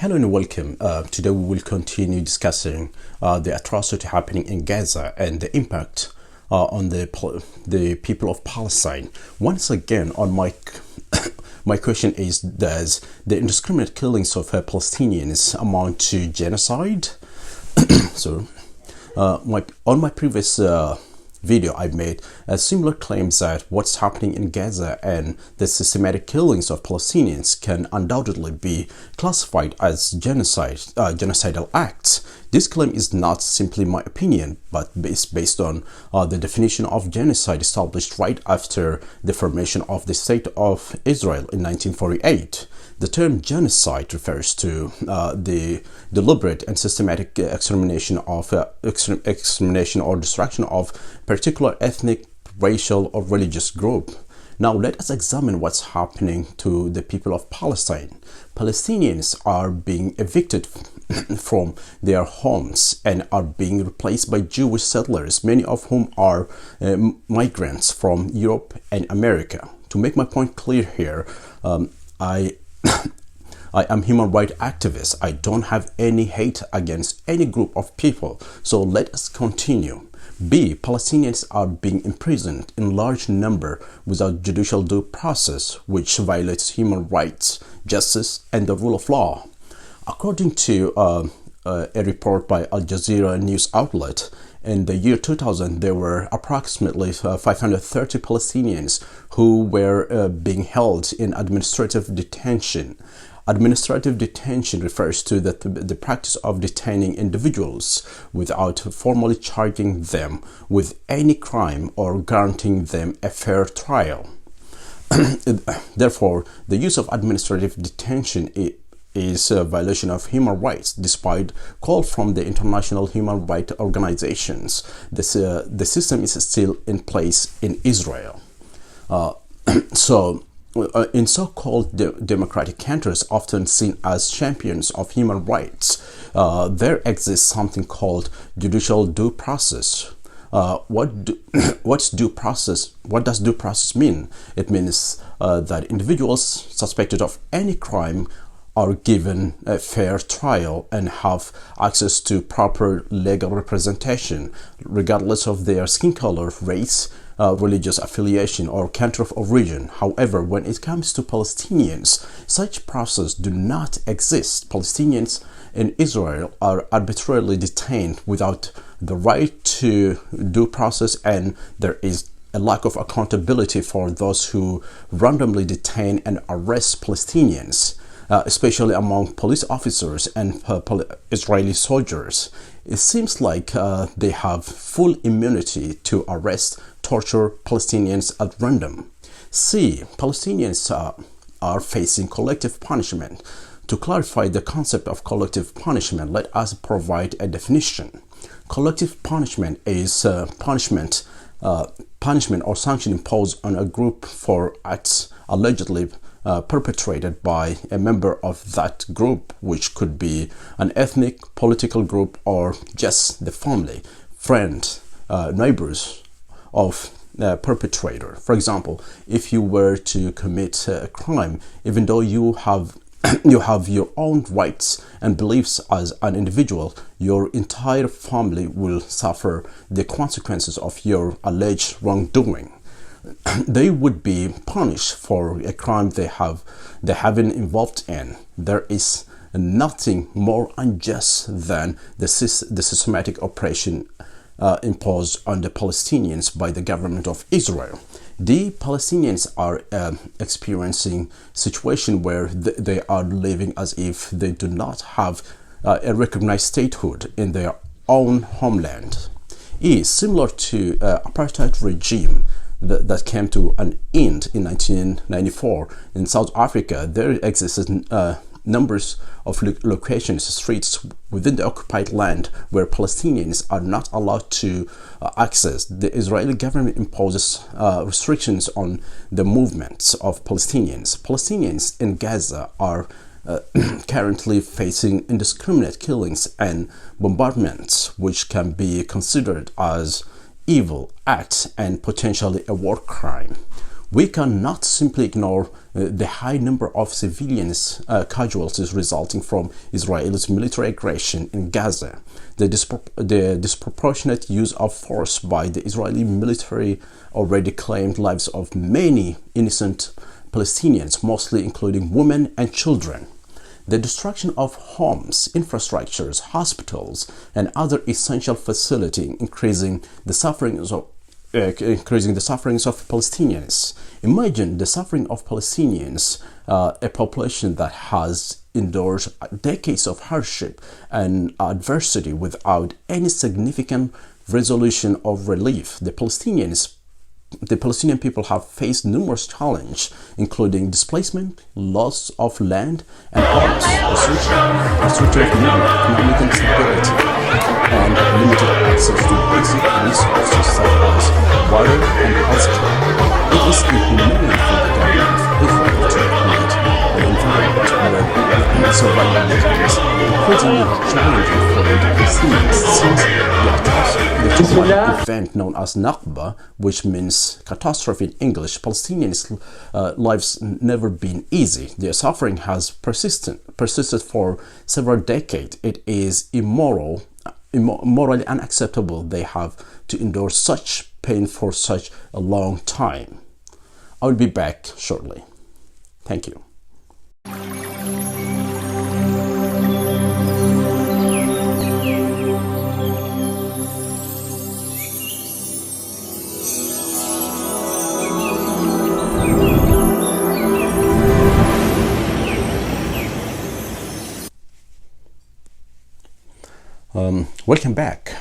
Hello and welcome. Today we will continue discussing the atrocity happening in Gaza and the impact on the people of Palestine. Once again, on my question is: does the indiscriminate killings of Palestinians amount to genocide? So, on my previous video, I made similar claims that what's happening in Gaza and the systematic killings of Palestinians can undoubtedly be classified as genocidal acts. This claim is not simply my opinion, but is based on the definition of genocide established right after the formation of the State of Israel in 1948. The term genocide refers to the deliberate and systematic extermination or destruction of particular ethnic, racial, or religious group. Now let us examine what's happening to the people of Palestine. Palestinians are being evicted from their homes and are being replaced by Jewish settlers, many of whom are migrants from Europe and America. To make my point clear here, I am a human rights activist. I don't have any hate against any group of people. So let us continue. B. Palestinians are being imprisoned in large number without judicial due process, which violates human rights, justice, and the rule of law. According to a report by Al Jazeera news outlet, in the year 2000, there were approximately 530 Palestinians who were being held in administrative detention. Administrative detention refers to the practice of detaining individuals without formally charging them with any crime or granting them a fair trial. Therefore, the use of administrative detention is a violation of human rights, despite calls from the international human rights organizations. The system is still in place in Israel. In so-called democratic countries, often seen as champions of human rights, there exists something called judicial due process. What does due process mean? It means that individuals suspected of any crime are given a fair trial and have access to proper legal representation, regardless of their skin color, race, religious affiliation, or country of origin. However, when it comes to Palestinians, such processes do not exist. Palestinians in Israel are arbitrarily detained without the right to due process, and there is a lack of accountability for those who randomly detain and arrest Palestinians. Especially among police officers and Israeli soldiers. It seems like they have full immunity to arrest, torture Palestinians at random. C. Palestinians are facing collective punishment. To clarify the concept of collective punishment, let us provide a definition. Collective punishment is punishment or sanction imposed on a group for acts allegedly perpetrated by a member of that group, which could be an ethnic, political group, or just the family, friend, neighbors of the perpetrator. For example, if you were to commit a crime, even though you have your own rights and beliefs as an individual, your entire family will suffer the consequences of your alleged wrongdoing. They would be punished for a crime they have been involved in. There is nothing more unjust than the systematic oppression imposed on the Palestinians by the government of Israel. The Palestinians are experiencing a situation where they are living as if they do not have a recognized statehood in their own homeland. Similar to apartheid regime that came to an end in 1994 in South Africa, there existed numbers of locations, streets within the occupied land where Palestinians are not allowed to access. The Israeli government imposes restrictions on the movements of Palestinians. Palestinians in Gaza are currently facing indiscriminate killings and bombardments, which can be considered as evil acts and potentially a war crime. We cannot simply ignore the high number of civilians casualties resulting from Israel's military aggression in Gaza. The disproportionate use of force by the Israeli military already claimed lives of many innocent Palestinians, mostly including women and children. The destruction of homes, infrastructures, hospitals, and other essential facilities, increasing the sufferings of Palestinians. Imagine the suffering of Palestinians, a population that has endured decades of hardship and adversity without any significant resolution or relief. The Palestinian people have faced numerous challenges, including displacement, loss of land and homes, restrictive economic instability, and limited access to basic resources such as water and healthcare. It is inhumane for the government of Israel to create an environment where survival is increasingly challenging for the Palestinians since the traumatic event known as Nakba, which means catastrophe in English. Palestinians' lives never been easy. Their suffering has persisted for several decades. It is morally unacceptable they have to endure such pain for such a long time. I will be back shortly. Thank you. Welcome back.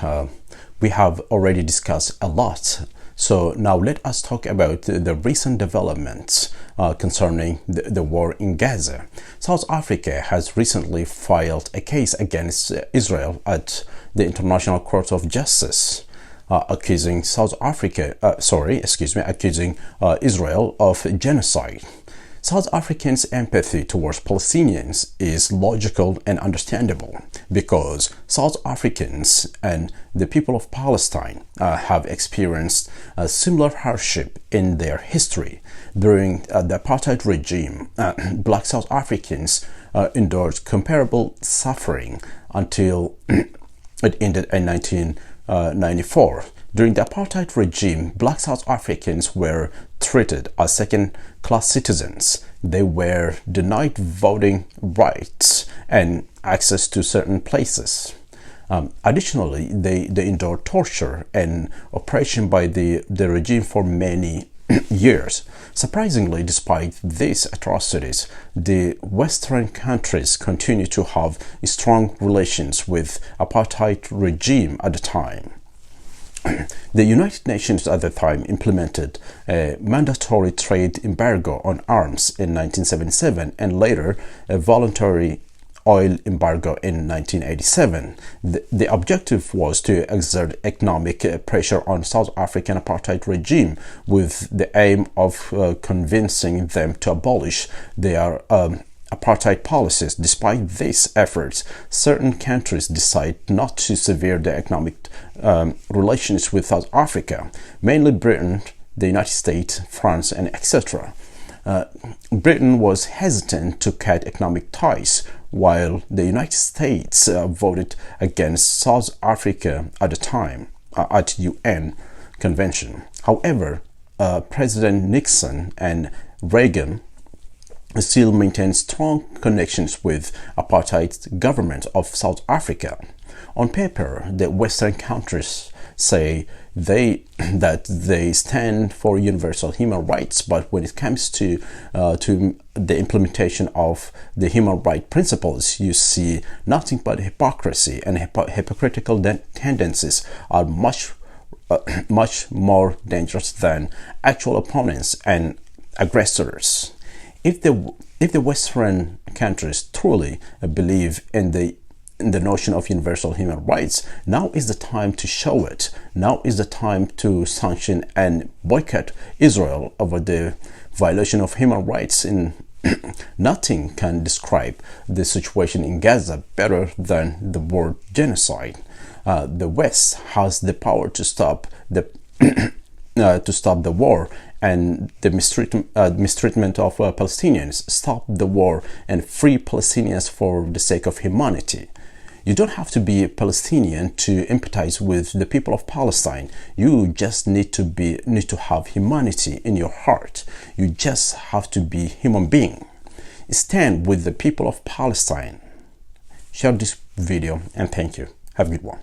We have already discussed a lot. So now let us talk about the recent developments concerning the war in Gaza. South Africa has recently filed a case against Israel at the International Court of Justice, accusing Israel of genocide. South Africans' empathy towards Palestinians is logical and understandable because South Africans and the people of Palestine have experienced a similar hardship in their history. During the apartheid regime, black South Africans endured comparable suffering until it ended in 1994. During the apartheid regime, black South Africans were treated as second-class citizens. They were denied voting rights and access to certain places. Additionally, they endured torture and oppression by the regime for many years. Surprisingly, despite these atrocities, the Western countries continue to have strong relations with apartheid regime at the time. The United Nations at the time implemented a mandatory trade embargo on arms in 1977 and later a voluntary oil embargo in 1987. The objective was to exert economic pressure on South African apartheid regime with the aim of convincing them to abolish their apartheid policies. Despite these efforts, certain countries decide not to sever their economic relations with South Africa, mainly Britain, the United States, France, and etc. Britain was hesitant to cut economic ties, while the United States voted against South Africa at the time at UN convention. However, President Nixon and Reagan still maintain strong connections with apartheid government of South Africa. On paper, the Western countries say that they stand for universal human rights, but when it comes to the implementation of the human rights principles, you see nothing but hypocrisy, and hypocritical tendencies are much more dangerous than actual opponents and aggressors. If the Western countries truly believe in the notion of universal human rights, now is the time to show it. Now is the time to sanction and boycott Israel over the violation of human rights. Nothing can describe the situation in Gaza better than the word genocide. The West has the power to stop the war, and the mistreatment of Palestinians. Stop the war and free Palestinians for the sake of humanity. You don't have to be a Palestinian to empathize with the people of Palestine. You just need to have humanity in your heart. You just have to be human being. Stand with the people of Palestine. Share this video and thank you. Have a good one.